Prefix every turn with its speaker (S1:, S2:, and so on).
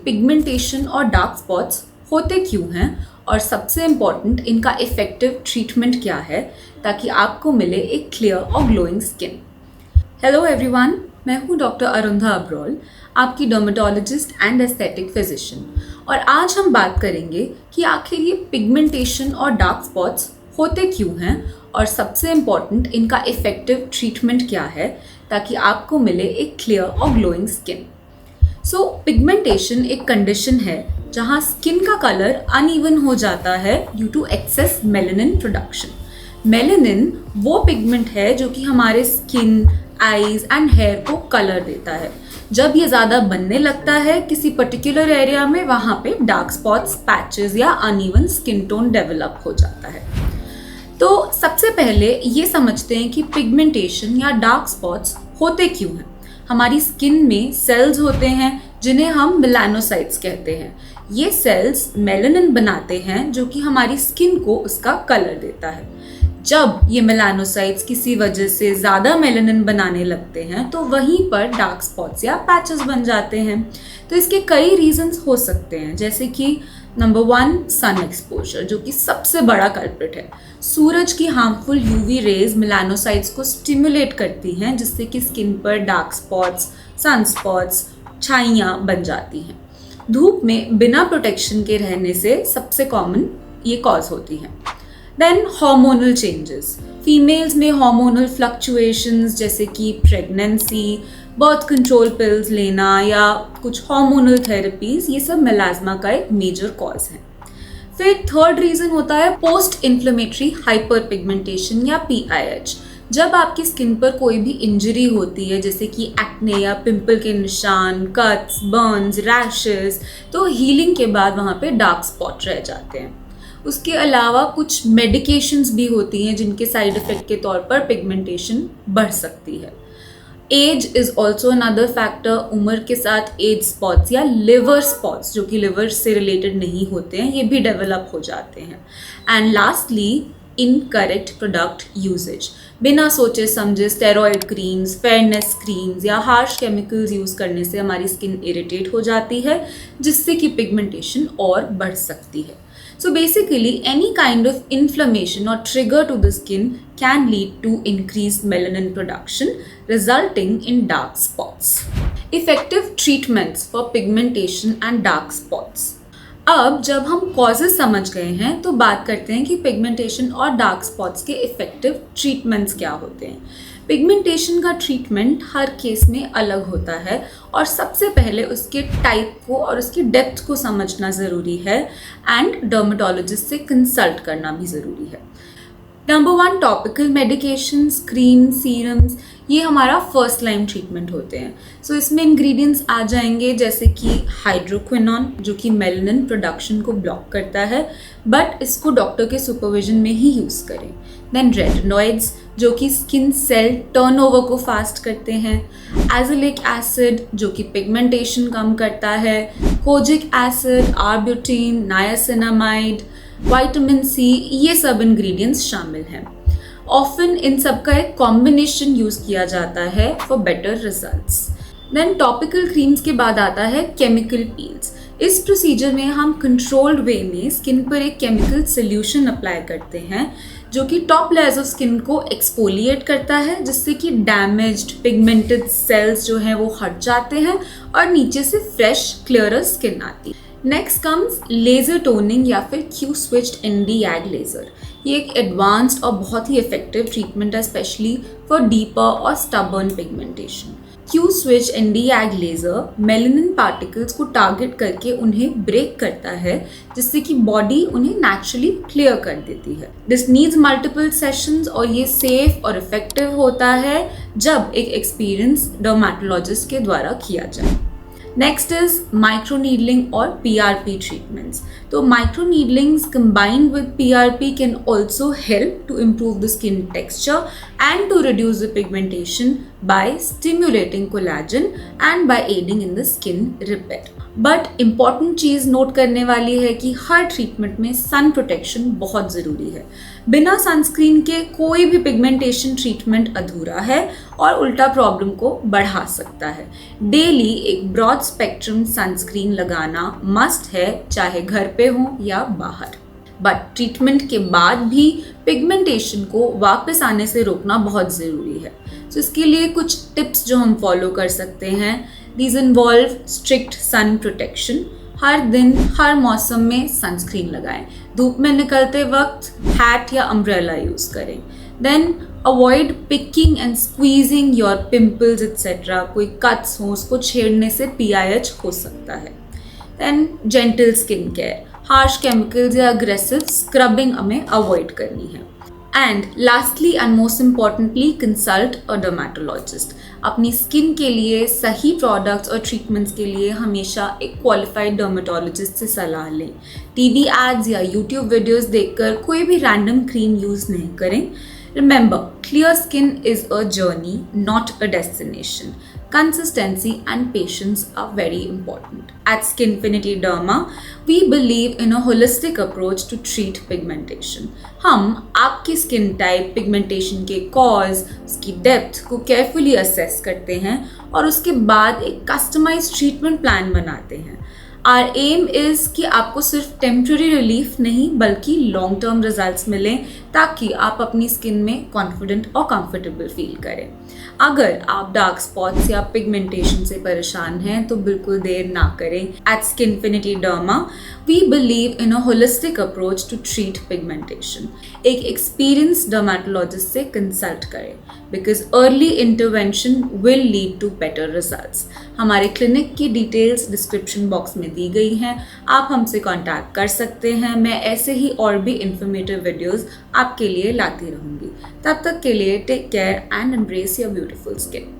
S1: Pigmentation और dark spots होते क्यों हैं और सबसे इम्पॉर्टेंट इनका इफेक्टिव ट्रीटमेंट क्या है ताकि आपको मिले एक क्लियर और ग्लोइंग स्किन। हेलो एवरीवन, मैं हूँ डॉक्टर अरुंधा अब्रोल, आपकी डर्मेटोलॉजिस्ट एंड एस्थेटिक फिजिशियन, और आज हम बात करेंगे कि आखिर ये पिगमेंटेशन और डार्क स्पॉट्स होते क्यों हैं और सबसे इम्पॉर्टेंट इनका इफेक्टिव ट्रीटमेंट क्या है ताकि आपको मिले एक क्लियर और ग्लोइंग स्किन। सो पिगमेंटेशन एक कंडीशन है जहाँ स्किन का कलर अनइवन हो जाता है due to excess melanin production. Melanin वो पिगमेंट है जो कि हमारे स्किन, आईज एंड हेयर को कलर देता है। जब ये ज़्यादा बनने लगता है किसी पर्टिकुलर एरिया में, वहाँ पे डार्क स्पॉट्स, पैचेस या अनइवन स्किन टोन डेवलप हो जाता है। तो सबसे पहले ये समझते हैं कि पिगमेंटेशन या डार्क स्पॉट्स होते क्यों हैं। हमारी स्किन में सेल्स होते हैं जिन्हें हम मेलानोसाइट्स कहते हैं। ये सेल्स मेलानिन बनाते हैं जो कि हमारी स्किन को उसका कलर देता है। जब ये मेलानोसाइट्स किसी वजह से ज़्यादा मेलानिन बनाने लगते हैं तो वहीं पर डार्क स्पॉट्स या पैचेस बन जाते हैं। तो इसके कई रीजंस हो सकते हैं, जैसे कि नंबर 1 सन एक्सपोजर, जो कि सबसे बड़ा कल्प्रिट है। सूरज की हार्मफुल यूवी रेज मेलानोसाइट्स को स्टिमुलेट करती हैं जिससे कि स्किन पर डार्क स्पॉट्स, सन स्पॉट्स, छाइयाँ बन जाती हैं। धूप में बिना प्रोटेक्शन के रहने से सबसे कॉमन ये कॉज होती है। देन हार्मोनल चेंजेस, फीमेल्स में हार्मोनल फ्लक्चुएशंस जैसे कि प्रेगनेंसी, बर्थ कंट्रोल पिल्स लेना या कुछ हार्मोनल थेरेपीज, ये सब मेलास्मा का एक मेजर कॉज है। फिर थर्ड रीजन होता है पोस्ट इन्फ्लेमेटरी हाइपर पिगमेंटेशन या PIH। जब आपकी स्किन पर कोई भी इंजरी होती है जैसे कि एक्ने या पिंपल के निशान, कट्स, बर्न्स, रैशेस, तो हीलिंग के बाद वहाँ पे डार्क स्पॉट रह जाते हैं। उसके अलावा कुछ मेडिकेशंस भी होती हैं जिनके साइड इफ़ेक्ट के तौर पर पिगमेंटेशन बढ़ सकती है। Age is also another factor. उम्र के साथ एज स्पॉट्स या लिवर स्पॉट्स, जो कि लिवर से रिलेटेड नहीं होते हैं, ये भी डेवलप हो जाते हैं। And lastly incorrect product usages, बिना सोचे समझे स्टेरॉयड क्रीम्स, फेयरनेस क्रीम्स या हार्श केमिकल्स यूज़ करने से हमारी स्किन इरिटेट हो जाती है जिससे कि पिगमेंटेशन और बढ़ सकती है। So basically, any kind of inflammation or trigger to the skin can lead to increased melanin production, resulting in dark spots. Effective treatments for pigmentation and dark spots. अब जब हम कॉजेज समझ गए हैं तो बात करते हैं कि पिगमेंटेशन और डार्क स्पॉट्स के इफ़ेक्टिव ट्रीटमेंट्स क्या होते हैं। पिगमेंटेशन का ट्रीटमेंट हर केस में अलग होता है और सबसे पहले उसके टाइप को और उसकी डेप्थ को समझना ज़रूरी है एंड डर्मेटोलॉजिस्ट से कंसल्ट करना भी ज़रूरी है। Number 1 topical medications, cream, serums, ये हमारा फर्स्ट लाइन ट्रीटमेंट होते हैं। सो इसमें इंग्रेडिएंट्स आ जाएंगे जैसे कि हाइड्रोक्विनोन, जो कि मेलानिन प्रोडक्शन को ब्लॉक करता है, बट इसको डॉक्टर के सुपरविजन में ही यूज़ करें। देन रेटिनॉइड्स, जो कि स्किन सेल टर्नओवर को फास्ट करते हैं। एजिलिक एसिड, जो कि पिगमेंटेशन कम करता है। Kojic acid, arbutin, niacinamide, vitamin C, ये सब इंग्रेडिएंट्स शामिल हैं। ऑफन इन सब का एक कॉम्बिनेशन यूज़ किया जाता है for better results. Then topical creams के बाद आता है केमिकल पील्स। इस प्रोसीजर में हम कंट्रोल्ड वे में स्किन पर एक केमिकल सोल्यूशन अप्लाई करते हैं जो कि टॉप लेयर्स ऑफ स्किन को एक्सफोलिएट करता है जिससे कि डैमेज्ड पिगमेंटेड सेल्स जो हैं वो हट जाते हैं और नीचे से फ्रेश क्लियरर स्किन आती है। नेक्स्ट कम्स लेज़र टोनिंग या फिर Q-switched ND-YAG लेज़र। ये एक एडवांस्ड और बहुत ही इफेक्टिव ट्रीटमेंट है स्पेशली फॉर डीपर और stubborn pigmentation. Q-switched ND-YAG laser melanin particles को टारगेट करके उन्हें ब्रेक करता है जिससे कि बॉडी उन्हें नेचुरली क्लियर कर देती है। दिस नीड्स मल्टीपल सेशंस और ये सेफ और इफेक्टिव होता है जब एक एक्सपीरियंस डर्मेटोलॉजिस्ट के द्वारा किया जाए। Next is microneedling or PRP treatments. So microneedlings combined with PRP can also help to improve the skin texture and to reduce the pigmentation by stimulating collagen and by aiding in the skin repair. But important cheese note करने वाली है कि हर treatment में sun protection बहुत ज़रूरी है। बिना sunscreen के कोई भी पिगमेंटेशन ट्रीटमेंट अधूरा है और उल्टा प्रॉब्लम को बढ़ा सकता है। डेली एक ब्रॉड स्पेक्ट्रम सनस्क्रीन लगाना मस्ट है, चाहे घर पे हो या बाहर। बट ट्रीटमेंट के बाद भी पिगमेंटेशन को वापस आने से रोकना बहुत ज़रूरी है। तो इसके लिए कुछ टिप्स जो हम फॉलो कर सकते हैं, these involve strict sun protection. हर दिन हर मौसम में सनस्क्रीन लगाएं। धूप में निकलते वक्त हैट या अम्ब्रेला यूज़ करें। Then avoid picking and squeezing your pimples etcetera. कोई कट्स हो उसको छेड़ने से PIH हो सकता है। Then gentle skin care, harsh chemicals या अग्रेसिव स्क्रबिंग हमें अवॉइड करनी है। And lastly and most importantly consult a dermatologist. अपनी स्किन के लिए सही प्रोडक्ट्स और ट्रीटमेंट्स के लिए हमेशा एक क्वालिफाइड डर्मेटोलॉजिस्ट से सलाह लें। टीवी एड्स या यूट्यूब वीडियोस देखकर कोई भी रैंडम क्रीम यूज़ नहीं करें। Remember, clear skin is a journey, not a destination. Consistency and patience are very important. At Skinfinity Derma, we believe in a holistic approach to treat pigmentation. हम आपकी skin type, pigmentation के cause, उसकी depth को carefully assess करते हैं और उसके बाद एक कस्टमाइज्ड ट्रीटमेंट प्लान बनाते हैं। Our aim is कि आपको सिर्फ टेम्प्रेरी रिलीफ नहीं बल्कि लॉन्ग टर्म रिजल्ट्स मिलें, ताकि आप अपनी स्किन में कॉन्फिडेंट और कंफर्टेबल फील करें। अगर आप डार्क स्पॉट्स या पिगमेंटेशन से परेशान हैं तो बिल्कुल देर ना करें। At Skinfinity Derma we believe in a holistic approach to treat pigmentation. एक एक्सपीरियंस्ड डर्मेटोलॉजिस्ट से कंसल्ट करें, because early intervention will lead to better results. हमारे क्लिनिक की डिटेल्स डिस्क्रिप्शन बॉक्स में दी गई हैं, आप हमसे कांटेक्ट कर सकते हैं। मैं ऐसे ही और भी इंफॉर्मेटिव वीडियोस आपके लिए लाती रहूँगी। तब तक के लिए take care and embrace your beautiful skin.